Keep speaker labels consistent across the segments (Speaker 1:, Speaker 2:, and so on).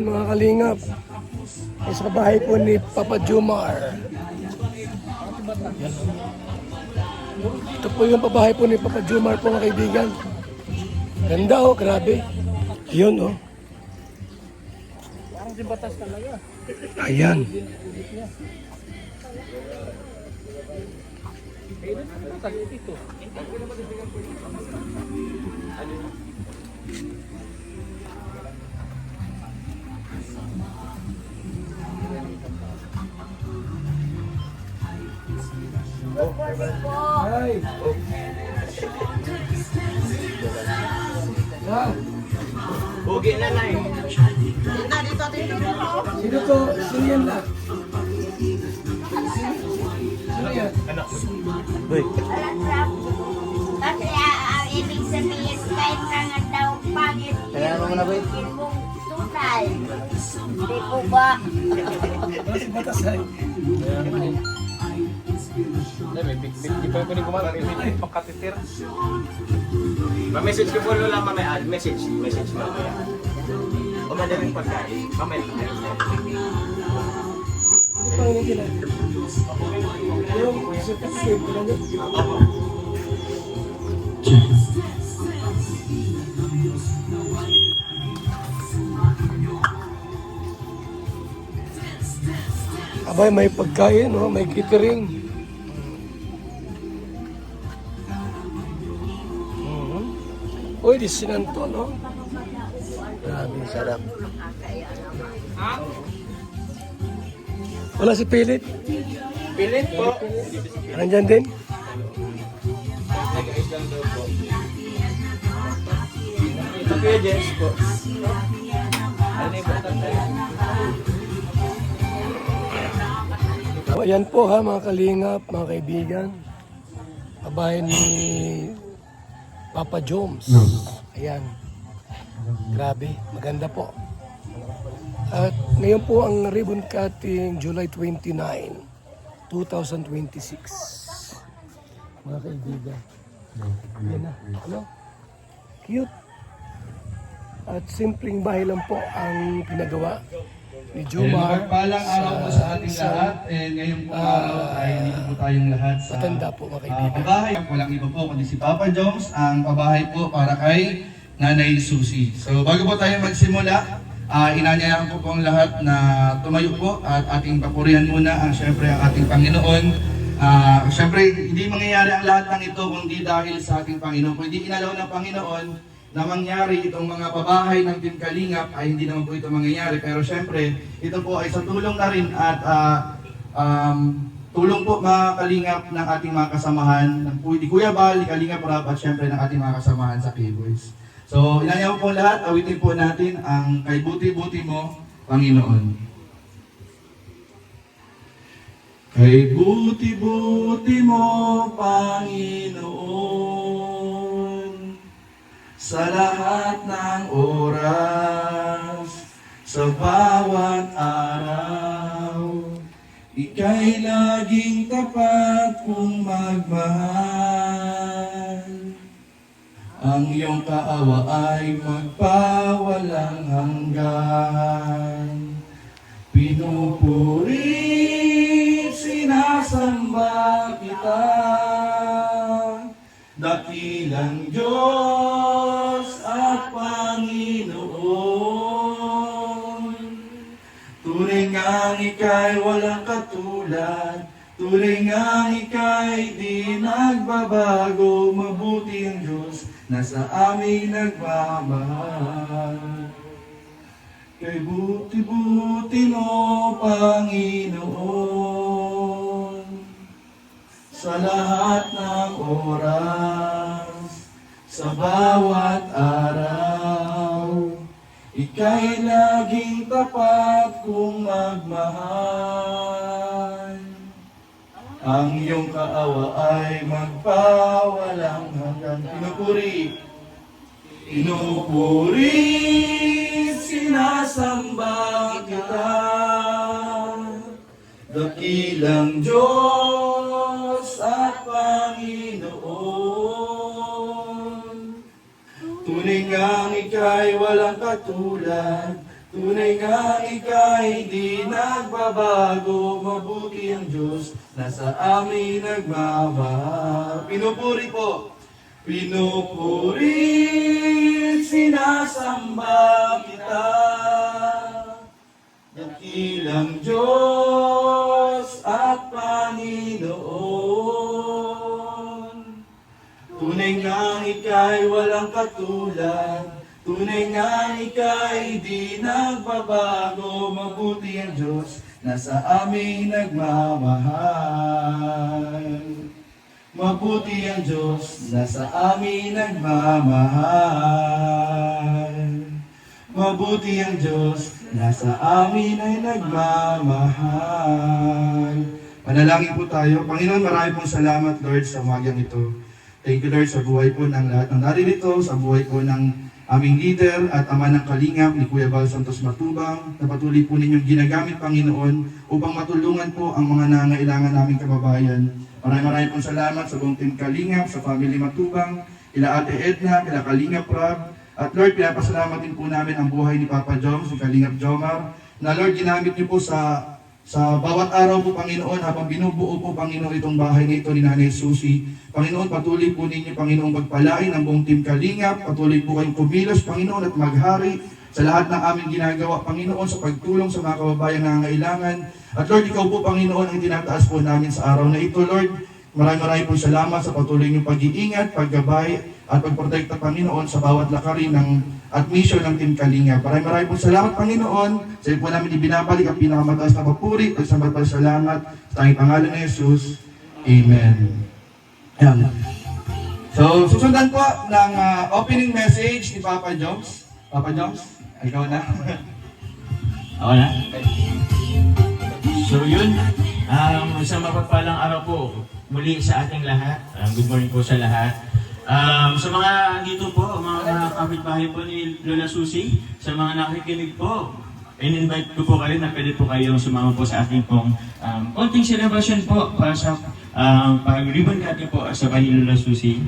Speaker 1: yun mga kalingap. Ay sa bahay po ni Papa Jomar. Yan. Ito po yung pabahay po ni Papa Jomar po mga kaibigan. Ganda oh, grabe. Yun oh.
Speaker 2: Parang si batas talaga.
Speaker 1: Ayan.
Speaker 2: Ito.
Speaker 1: Ay.
Speaker 3: Bugi na na eh.
Speaker 1: Sino to? Sino yan na? Sino yan?
Speaker 3: Anak mo. Uy.
Speaker 4: Kasi ang ibig sabihin, kahit ka nga daw pangit,
Speaker 3: Kaya mo na ba yun?
Speaker 4: mong tunay. Hindi po ba?
Speaker 1: Ano si Batas ay?
Speaker 2: Di pa ko ni kumain. May pagkatitir.
Speaker 3: Ma-message ko po lang mamaya. Message mamaya. O madaling pagkain. Mamaya.
Speaker 1: Ano pa rin sila? Yung certificate ko lang yun.
Speaker 3: Opo.
Speaker 1: Abay, may pagkain, oh, may catering. Uy, di sinanto, no? Grabe, sarap. Wala si Pilit.
Speaker 3: Pilit po.
Speaker 1: Nandyan din.
Speaker 3: Nag-islang daw po. Ito Kuya Jens po. Ano yung bata tayo?
Speaker 1: So, ayan po ha, mga kalingap, mga kaibigan. Kabayan ni Papa Joms. Ayan. Grabe, maganda po. At ngayon po ang ribbon cutting July 29, 2026. Mga kaibigan. Ayan na. Ano? Cute. At simpleng bahay lang po ang pinagawa ni Jomar.
Speaker 5: Mapagpalang araw po sa ating lahat. Ngayon po araw ay dito po tayong lahat sa
Speaker 1: Matanda po mga kaibigan.
Speaker 5: pabahay. Walang iba po kundi si Papa Joms, ang pabahay po para kay Nanay Susie. So bago po tayo magsimula, inanyayahan po po ang lahat na tumayo po at ating papurihan muna ang syempre ang ating Panginoon. Syempre hindi mangyayari ang lahat ng ito kundi dahil sa ating Panginoon. Kung hindi inalaw ng Panginoon na mangyari itong mga pabahay ng Team Kalingap ay hindi naman po ito mangyayari. Pero syempre, ito po ay sa tulong na rin at tulong po mga Kalingap ng ating mga kasamahan, ng Kuya Bal, ni Kalingap Rap at syempre ng ating mga kasamahan sa K-Boys. So, inanyaw po lahat, awitin po natin ang Kay Buti-Buti Mo, Panginoon. Kay buti-buti mo, Panginoon, sa lahat ng oras, sa bawat araw, ika'y laging tapat kung magmahal. Ang iyong kaawa ay magpawalang hanggan. Pinupuri, sinasamba kita, dakilang Diyos at Panginoon. Tunay ngang ika'y walang katulad, tunay ngang ika'y di nagbabago. Mabuti ang Diyos na sa amin nagmamahal. Kay buti-buti mo, Panginoon, sa lahat ng oras, sa bawat araw, ika'y laging tapat kung magmahal. Ang iyong kaawa ay magpawalang hanggan. Pinupuri, sinasamba kita, dakilang Diyos at Panginoon. Tunay ngang ika'y walang katulad, Tunay nga ika'y di nagbabago, mabuti ang Diyos na sa amin nagmamahal. Pinupuri po. Pinupuri, sinasamba kita. Dakilang Diyos at Panginoon. Tunay nga ika'y walang katulad. Tunay nga ika'y di nagbabago, mabuti ang Diyos na sa amin nagmamahal. Mabuti ang Diyos na sa amin nagmamahal. Mabuti ang Diyos na sa amin ay nagmamahal. Manalangin po tayo. Panginoon, marami pong salamat, Lord, sa umagang ito. Thank you, Lord, sa buhay po ng lahat ng naririto, sa buhay po ng aming leader at ama ng Kalingap ni Kuya Val Santos Matubang, na patuloy po ninyong ginagamit, Panginoon, upang matulungan po ang mga nangailangan naming kababayan. Maraming pong salamat sa buong team Kalingap, sa family Matubang, kila Ate Edna, kila Kalingap Rob, at Lord, pinapasalamat din po namin ang buhay ni Papa Joms, si Kalingap Jomar, na Lord, ginamit niyo po sa bawat araw po, Panginoon, habang binubuo po, Panginoon, itong bahay na ito ni Nanay Susie. Panginoon, patuloy po ninyo, Panginoon, magpalain ang buong team Kalingap. Patuloy po kayong kumilos, Panginoon, at maghari sa lahat ng aming ginagawa, Panginoon, sa pagtulong sa mga kababayan na nangangailangan. At Lord, ikaw po, Panginoon, ang tinataas po namin sa araw na ito, Lord. Maraming po salamat sa patuloy niyong pag-iingat, paggabay, at pagprotekta, Panginoon, sa bawat lakarin at mission ng Team Kalingap. Maraming po salamat, Panginoon. Sa iyo po namin ibinabalik ang pinakamataas na papuri at sa salamat sa tanging pangalan ni Jesus. Amen. Ayan. So, susundan po ng opening message ni Papa Joms. Papa Joms, ikaw na.
Speaker 6: Ako na? So yun, isang mapagpalang araw po muli sa ating lahat. Good morning po sa lahat. Sa mga dito po, mga kapitbahay po ni Lola Susie, sa mga nakikinig po, in-invite ko po kayo na pwede po kayong sumama po sa ating pong konting celebration po para sa pag-ribbon cutting po sa bahay ni Lola Susie.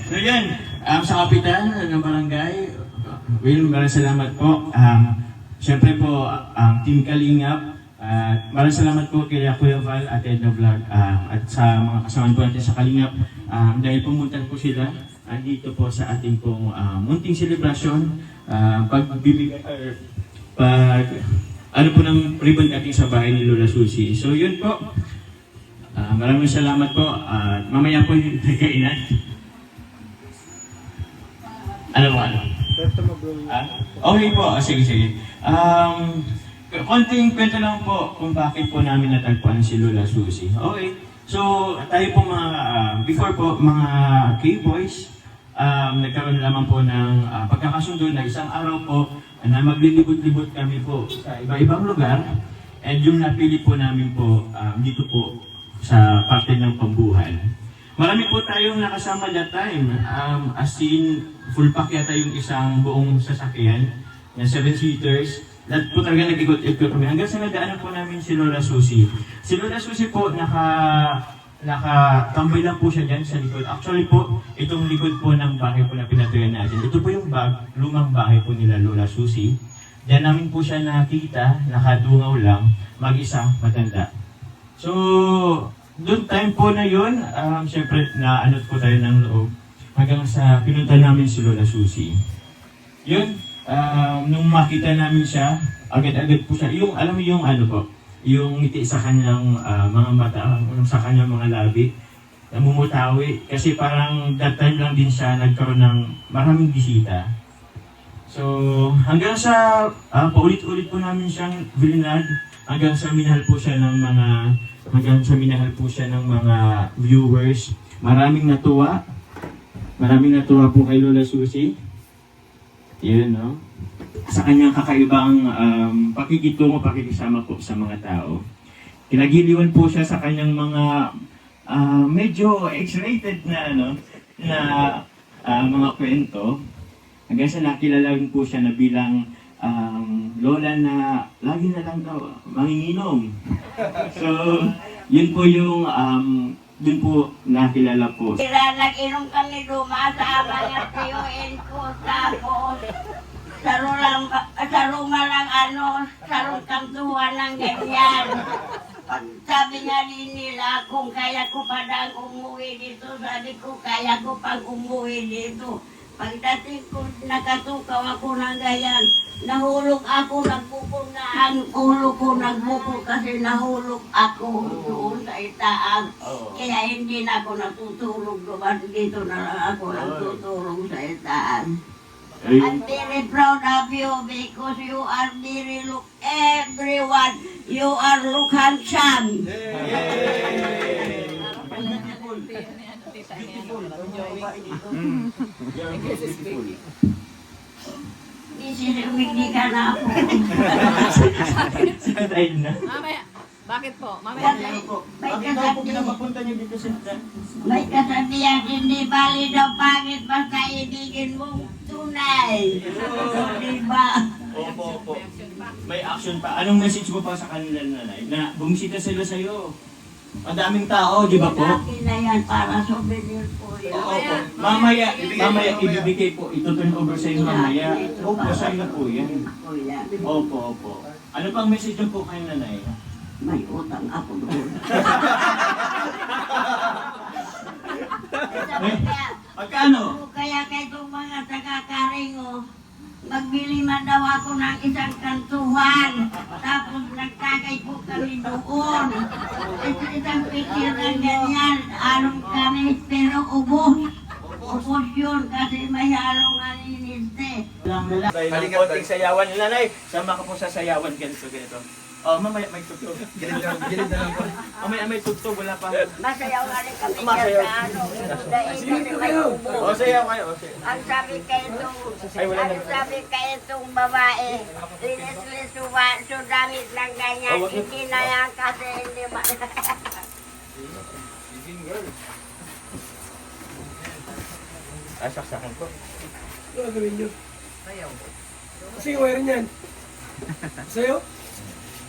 Speaker 6: So yan, sa kapitan ng barangay, maraming salamat po. Siyempre po, Team Kalingap, maraming salamat po kay Kuya Val at Edna Vlog at sa mga kasama po natin sa Kalingap dahil pumunta po sila dito po sa ating pong munting celebration, pagbibigay ano po ng ribbon cutting sa bahay ni Lola Susie. So yun po, maraming salamat po at mamaya po yung nagkainan. Ano? Okay po, sige. Konting kwento lang po kung bakit po namin natagpuan si Lola Susie. Okay, so tayo po before po mga K-Boys, nagkaroon naman po ng pagkakasundo na isang araw po na maglilibot-libot kami po sa iba-ibang lugar. And yung napili po namin po dito po sa parte ng Pambuhan. Marami po tayong nakasama that time. As in, full pack yata yung isang buong sasakyan na 7-seaters. Lahat po talaga nag-ikot-ikot kami. Hanggang sa nadaanan po namin si Lola Susie. Si Lola Susie po, nakatambay lang po siya dyan sa likod. Actually po, itong likod po ng bahay po na pinatuyan natin. Ito po yung lumang bahay po nila Lola Susie. Diyan namin po siya nakita, nakadungaw lang, mag-isa, matanda. So, doon time po na yun, syempre naanot po tayo ng loob hanggang sa pinunta namin si Lola Susie. Yun, nung makita namin siya, agad-agad po siya, yung alam mo yung ano po, yung ngiti sa kanyang mga mata, sa kanyang mga labi, namumutawi. Kasi parang that time lang din siya nagkaroon ng maraming bisita. So, hanggang sa paulit-ulit po namin siyang bilinag, hanggang sa minahal po siya ng mga viewers. Maraming natuwa po kay Lola Susie. Yun, no? Sa kanyang kakaibang pakikitungo, pakikisama po sa mga tao. Kinagiliwan po siya sa kanyang mga medyo X-rated na mga kwento. Hanggang sa nakilala rin po siya na bilang lola na lagi na lang daw manginginom. So, yun po yung dun po nakilala po.
Speaker 4: Sila nag-inom kami sa mga tiyuin ko, tapos sarunga lang sarong kantuhan ng ganyan. Pag sabi nga din nila, kung kaya ko pa daw umuwi dito, sabi ko, kaya ko pang umuwi dito. Pagdating ko, nakatukaw ako ng ganyan. Nahulog ako, nagbukol na ang ulo ko, nagbukol kasi nahulog ako doon sa itaas. Kaya hindi na ako natutulog doon, dito na lang ako natutulog sa itaas. I'm very proud of you because you are very look everyone. You are look handsome. Hindi ka na ako.
Speaker 6: Dahil na.
Speaker 7: Mamaya. Bakit po? Mamaya.
Speaker 4: May kasabihan, hindi bali daw pangit basta ibigin mo tunay. Diba?
Speaker 6: Opo. May action pa. Anong message mo pa sa kanila, nanay? Na bumisita sila sa'yo. Madaming tao, di ba po?
Speaker 4: Akin na yan para souvenir po yan.
Speaker 6: Opo. Mamaya ibibigay po. Ito-turn over sa'yo mamaya. Opo, sa'yo na po yan.
Speaker 4: Kuya,
Speaker 6: Opo. Ano pang message niyo po kay nanay?
Speaker 4: may utang ako doon.
Speaker 6: Magkano?
Speaker 4: Kaya kay itong mga taga-karingo, magbili man daw ako ng isang kantuhan. Tapos nagkakay po kami doon. Isang picture ng ganyan. Along kami, pero ubos. Ubos yun kasi may halong aniniste.
Speaker 3: Dahil ng konting sayawan nila, Nay. Sama ka po sa sayawan, ganito. Oh, mamaya may tugtog. Gilid na lang po. Mamaya may tugtog, wala pa.
Speaker 4: Masayaw nga rin kami
Speaker 3: Masayaw.
Speaker 4: dyan sa ano. Dahil may ubos.
Speaker 3: Oh, sayaw kayo. Oh, sayaw.
Speaker 4: Ang sabi kay itong,
Speaker 3: Ay, wala na.
Speaker 4: ang sabi kay itong babae, linis-linis so damit ng ganyan,
Speaker 3: Oh, wag na.
Speaker 4: hindi na yan kasi hindi ma...
Speaker 3: Saksakan ko.
Speaker 1: Ano gagawin nyo? Kasi yung wire niyan. Sa'yo?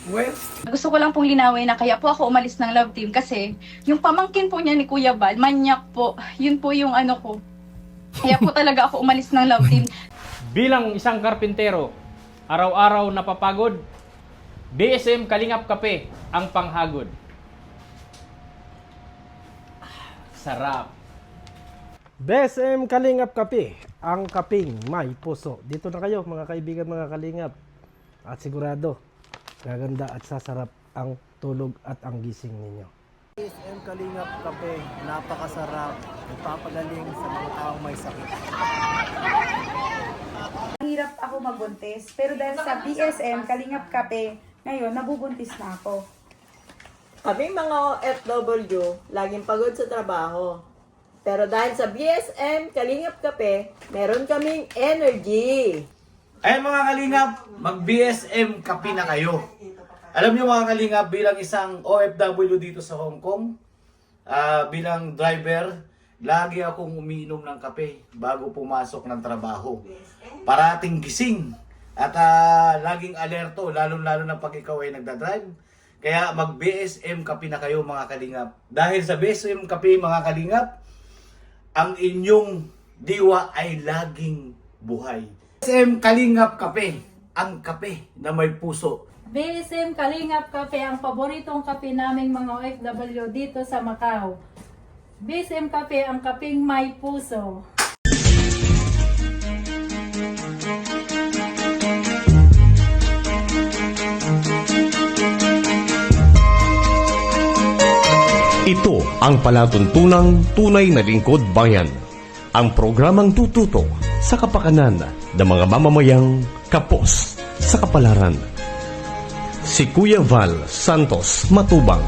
Speaker 1: Wire?
Speaker 8: Gusto ko lang pong linawin na kaya po ako umalis ng love team kasi yung pamangkin po niya ni Kuya Bal, manyak po. Yun po yung ano ko. Kaya po talaga ako umalis ng love team.
Speaker 2: Bilang isang karpintero, araw-araw napapagod, BSM Kalingap Kape ang panghagod. Sarap.
Speaker 9: BSM Kalingap Kape, ang kaping may puso. Dito na kayo mga kaibigan, mga Kalingap. At sigurado, gaganda at sasarap ang tulog at ang gising ninyo.
Speaker 10: BSM Kalingap Kape, napakasarap, nagpapagaling sa mga taong may sakit.
Speaker 11: Hirap ako magbuntis, pero dahil sa BSM Kalingap Kape, ngayon nabubuntis na ako.
Speaker 12: Kaming mga OFW, laging pagod sa trabaho. Pero dahil sa BSM Kalingap Kape, meron kaming energy.
Speaker 3: Ayan mga kalingap, mag-BSM kape na kayo. Alam niyo mga kalingap, bilang isang OFW dito sa Hong Kong, bilang driver, lagi akong umiinom ng kape bago pumasok ng trabaho. Parating gising at laging alerto, lalo-lalo na pag ikaw ay nagdadrive. Kaya mag-BSM kape na kayo mga kalingap. Dahil sa BSM kape mga kalingap, ang inyong diwa ay laging buhay. BSM Kalingap Kape, ang kape na may puso.
Speaker 11: BSM Kalingap Kape, ang paboritong kape naming mga OFW dito sa Macau. BSM Kape, ang kaping may puso.
Speaker 13: Ito ang palatuntunang tunay na lingkod bayan. Ang programang tututok sa kapakanan ng mga mamamayang kapos sa kapalaran. Si Kuya Val Santos Matubang,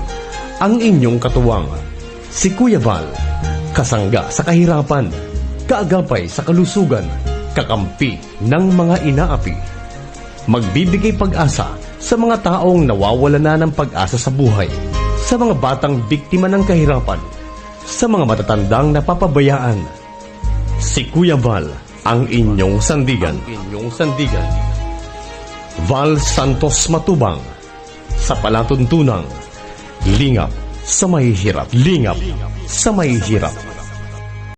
Speaker 13: ang inyong katuwang. Si Kuya Val, kasangga sa kahirapan, kaagapay sa kalusugan, kakampi ng mga inaapi. Magbibigay pag-asa sa mga taong nawawala na ng pag-asa sa buhay, sa mga batang biktima ng kahirapan, sa mga matatandang napapabayaan. Si Kuya Val, ang inyong sandigan. Val Santos Matubang, sa palatuntunang Lingap sa mahihirap. Lingap sa mahihirap.